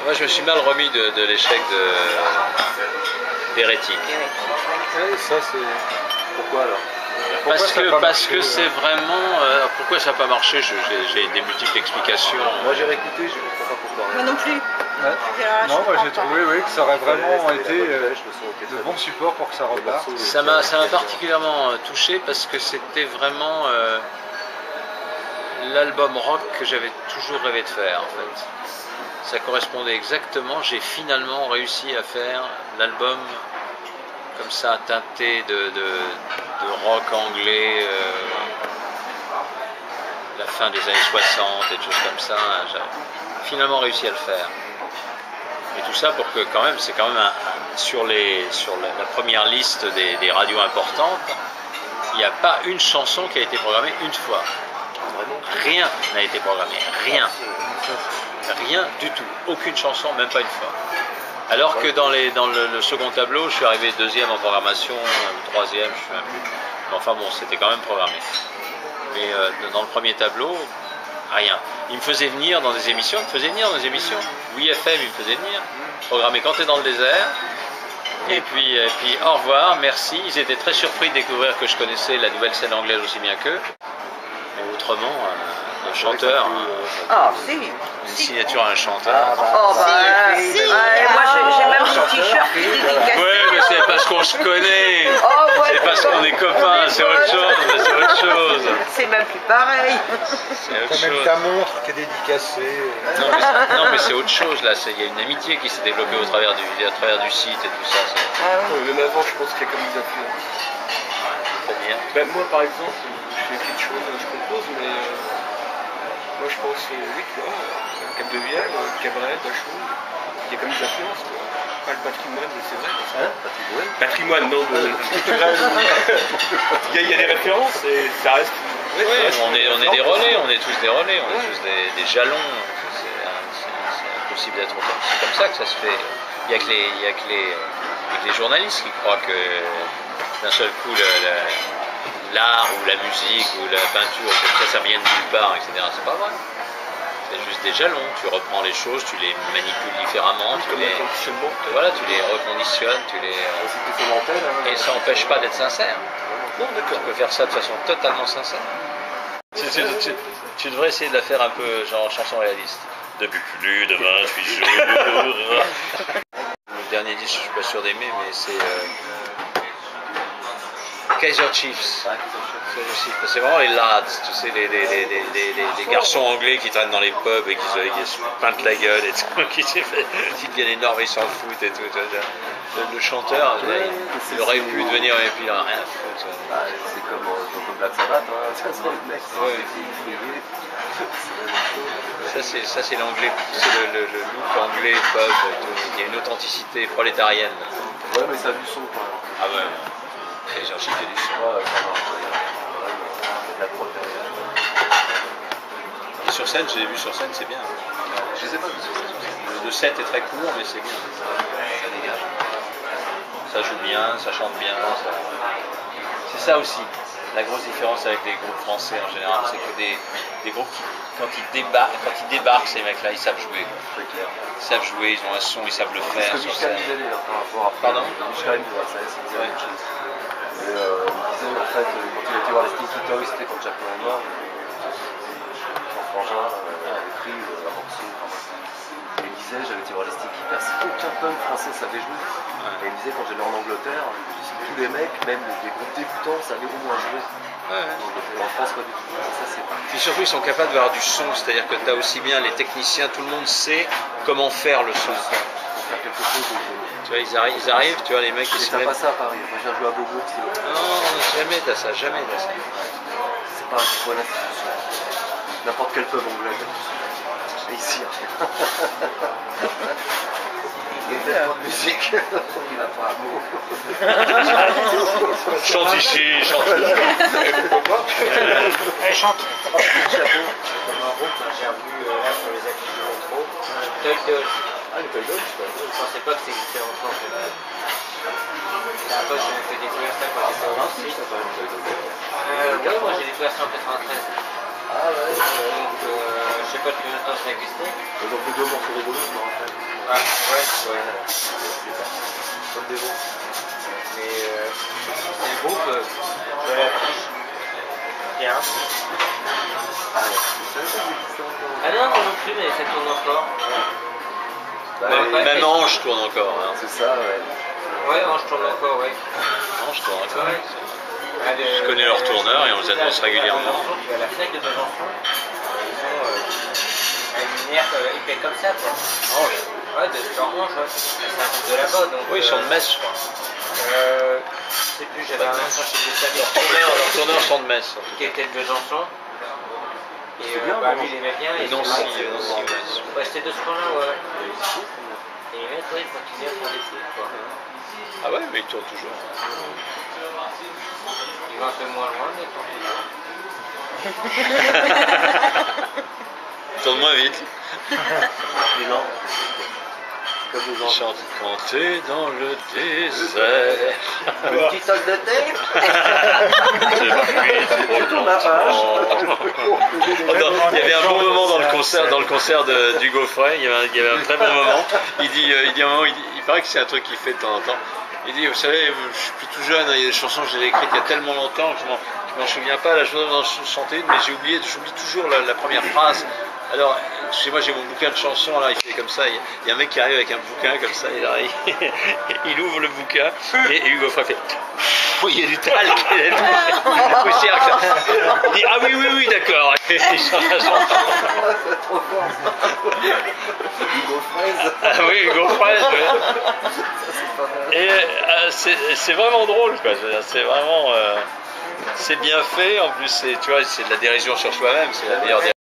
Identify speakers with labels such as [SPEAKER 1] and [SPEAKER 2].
[SPEAKER 1] Moi, je me suis mal remis de l'échec d'Hérétique.
[SPEAKER 2] Ouais, ça c'est... Pourquoi alors?
[SPEAKER 1] Parce que c'est vraiment... pourquoi ça n'a pas marché? J'ai des multiples explications.
[SPEAKER 2] Moi j'ai réécouté, je ne comprends pas pourquoi.
[SPEAKER 3] Moi non plus.
[SPEAKER 2] Ouais. Non, moi j'ai trouvé que ça aurait vraiment été de bons supports pour que ça reparte.
[SPEAKER 1] Ça m'a particulièrement touché parce que c'était vraiment l'album rock que j'avais toujours rêvé de faire en fait. Ça correspondait exactement, j'ai finalement réussi à faire l'album comme ça, teinté de rock anglais, la fin des années 60 et des choses comme ça. J'ai finalement réussi à le faire. Et tout ça pour que quand même, c'est quand même sur la première liste des radios importantes, il n'y a pas une chanson qui a été programmée une fois. Rien n'a été programmé, rien. Rien du tout, aucune chanson, même pas une fois. Alors que dans le second tableau, je suis arrivé deuxième en programmation, troisième, je ne sais même plus. Enfin bon, c'était quand même programmé. Mais dans le premier tableau, rien. Il me faisait venir dans des émissions, Oui FM, il me faisait venir, programmé quand t'es dans le désert. Et puis au revoir, merci. Ils étaient très surpris de découvrir que je connaissais la nouvelle scène anglaise aussi bien qu'eux. Mais autrement, un chanteur, une signature à un chanteur.
[SPEAKER 3] Oh bah, moi j'ai même mon t-shirt qui est dédicacé.
[SPEAKER 1] Ouais, mais c'est parce qu'on se connaît. C'est parce qu'on est copains, c'est autre chose.
[SPEAKER 3] C'est même plus pareil.
[SPEAKER 1] C'est autre
[SPEAKER 2] Même
[SPEAKER 1] chose.
[SPEAKER 2] ta montre qui est dédicacée.
[SPEAKER 1] Non, mais c'est autre chose là. Il y a une amitié qui s'est développée à travers du site et tout ça.
[SPEAKER 4] Même avant, je pense qu'il y a comme des influences.
[SPEAKER 1] C'est-à-dire.
[SPEAKER 4] Ben, moi, par exemple, je fais quelque chose, je compose, mais moi, je pense, oui, tu vois, Cap de Vielle, Cabaret, Dachau, il y a comme des influences, quoi. Pas le patrimoine, c'est vrai. Patrimoine, non. Il y a des références et ça reste.
[SPEAKER 1] Oui, on est des relais, on est tous des relais, on est tous des jalons. C'est impossible d'être autant. C'est comme ça que ça se fait. Il n'y a que les journalistes qui croient que d'un seul coup l'art ou la musique ou la peinture, ça vient de nulle part, etc. C'est pas vrai. C'est juste des jalons. Tu reprends les choses, tu les manipules différemment, tu les reconditionnes, et ça n'empêche pas d'être sincère. Non, d'accord. Tu peux faire ça de façon totalement sincère. Tu devrais essayer de la faire un peu genre chanson réaliste. Depuis plus de 28 jours. Le dernier disque, je suis pas sûr d'aimer, mais c'est Kaiser Chiefs. C'est vraiment les lads, tu sais, les garçons anglais qui traînent dans les pubs et qui se peintent la gueule et tout, qui deviennent énormes et ils s'en foutent et tout. Le chanteur, il aurait pu devenir et puis il n'a rien à foutre.
[SPEAKER 5] C'est comme Black Sabbath,
[SPEAKER 1] Ça c'est l'anglais, c'est le look anglais pub, il y a une authenticité prolétarienne.
[SPEAKER 5] Ouais, mais ça a du son quoi.
[SPEAKER 1] Ah ouais. Kaiser Chiefs, il y a du son. Et sur scène, je l'ai vu sur scène, c'est bien.
[SPEAKER 5] Je sais pas.
[SPEAKER 1] Le set est très court, mais c'est bien.
[SPEAKER 5] Ça dégage.
[SPEAKER 1] Ça joue bien, ça chante bien. C'est ça aussi. La grosse différence avec les groupes français en général, c'est que des groupes qui, quand ils débarquent, ces mecs-là, ils savent jouer.
[SPEAKER 5] C'est clair.
[SPEAKER 1] Ils savent jouer, ils ont un son, ils savent le faire.
[SPEAKER 5] C'est ce que Michel disait d'ailleurs par rapport à...
[SPEAKER 1] Pardon
[SPEAKER 5] Michel disait ça, c'est la même chose. Et il disait en fait, quand il était voir les Stinky Toys, c'était quand Jacques est mort, son frangin avait pris un morceau. Et il disait, j'avais été voir les Stinky Toys, aucun punk français savait jouer. Et il disait, quand j'allais en Angleterre, tous les mecs, même des groupes débutants, savaient au moins jouer. En France, pas du tout. Ça, c'est pas.
[SPEAKER 1] Puis surtout, ils sont capables d'avoir du son, c'est-à-dire que tu as aussi bien les techniciens, tout le monde sait comment faire le son.
[SPEAKER 5] Faire quelque chose de...
[SPEAKER 1] Tu vois, ils arrivent, tu vois, les mecs qui se
[SPEAKER 5] mettent...
[SPEAKER 1] mettent...
[SPEAKER 5] pas ça à Paris, moi je viens jouer à Beaubourg,
[SPEAKER 1] Non, jamais t'as ça, jamais t'as ça.
[SPEAKER 5] C'est pas un point d'institution. N'importe quel pub anglais. Et ici, il fait pas de musique, il n'a pas un mot.
[SPEAKER 1] Chante ici, chante là.
[SPEAKER 6] Allez, chante.
[SPEAKER 4] Chapeau, comme un groupe, j'ai revu là sur les affiches de métro.
[SPEAKER 5] Ah, une belle gueule,
[SPEAKER 4] Je pensais pas que ça existait en France. Après, j'ai fait découvrir ça quand j'étais au Nancy. Oui, moi j'ai découvert ça en 93.
[SPEAKER 5] Ah ouais.
[SPEAKER 4] Donc, je sais pas depuis combien de temps ça existait.
[SPEAKER 5] Ils ont fait deux morceaux rigolos, je me rappelle.
[SPEAKER 6] Ah, ouais.
[SPEAKER 5] Comme des veaux.
[SPEAKER 6] Mais c'est le groupe de l'affiche. Bien. Ah non, moi non plus, mais ça tourne encore.
[SPEAKER 5] Bah,
[SPEAKER 1] Même Ange tourne encore. Hein.
[SPEAKER 5] c'est ça, ouais.
[SPEAKER 6] Ouais, je tourne encore, ouais.
[SPEAKER 1] Ange tourne encore.
[SPEAKER 6] Ouais.
[SPEAKER 1] Je connais leur tourneur et on les annonce régulièrement.
[SPEAKER 6] Tu vas à la Fnac de Besançon, ils ont une lumière hyper comme ça, quoi.
[SPEAKER 1] Ange.
[SPEAKER 6] Ouais, de Orange, ouais. C'est un groupe de là-bas, donc...
[SPEAKER 1] Oui, ils sont de Metz, je crois.
[SPEAKER 6] Je sais plus, j'avais un ancien chez des
[SPEAKER 1] Leur tourneur sont de Metz.
[SPEAKER 6] qui était de Besançon. Et
[SPEAKER 5] bien,
[SPEAKER 6] bah,
[SPEAKER 5] bon.
[SPEAKER 6] lui, il aimait bien.
[SPEAKER 1] Et
[SPEAKER 6] Et
[SPEAKER 1] Nancy,
[SPEAKER 6] c'est
[SPEAKER 1] Nancy, Metz.
[SPEAKER 6] ouais, c'était de ce coin-là, ouais. Et les mecs, ouais, ils continuaient à faire des trucs, quoi.
[SPEAKER 1] Ah ouais, mais ils tournent toujours.
[SPEAKER 6] Ils vont un peu moins loin, mais ils tournent toujours.
[SPEAKER 1] Ils tournent moins vite.
[SPEAKER 5] Mais non. Comme les
[SPEAKER 1] Ils
[SPEAKER 5] gens.
[SPEAKER 1] chantent Canter dans le désert.
[SPEAKER 5] Une petite tasse de thé.
[SPEAKER 1] Je
[SPEAKER 5] tourne la page.
[SPEAKER 1] Il y avait un bon moment dans le concert d'Hugo Frey, il y avait un très bon moment. Il dit un moment, il paraît que c'est un truc qu'il fait de temps en temps. Il dit, vous savez, je suis plus tout jeune, il y a des chansons que j'ai écrites il y a tellement longtemps que je m'en souviens pas, là je voudrais en chanter une, mais j'oublie toujours la première phrase. Alors, chez moi j'ai mon bouquin de chansons, là, il fait comme ça, il y a un mec qui arrive avec un bouquin comme ça, il ouvre le bouquin, et Hugo Frey fait... Oui, il y a du talc, il y a de la poussière. Il dit, ah oui, d'accord. Il chante la chanson.
[SPEAKER 5] Trop fort. Hugo Fraise.
[SPEAKER 1] Ah oui, Hugo Fraise, ouais. Et c'est vraiment drôle, quoi. C'est vraiment... c'est bien fait, en plus, tu vois, c'est de la dérision sur soi-même, c'est la meilleure dérision.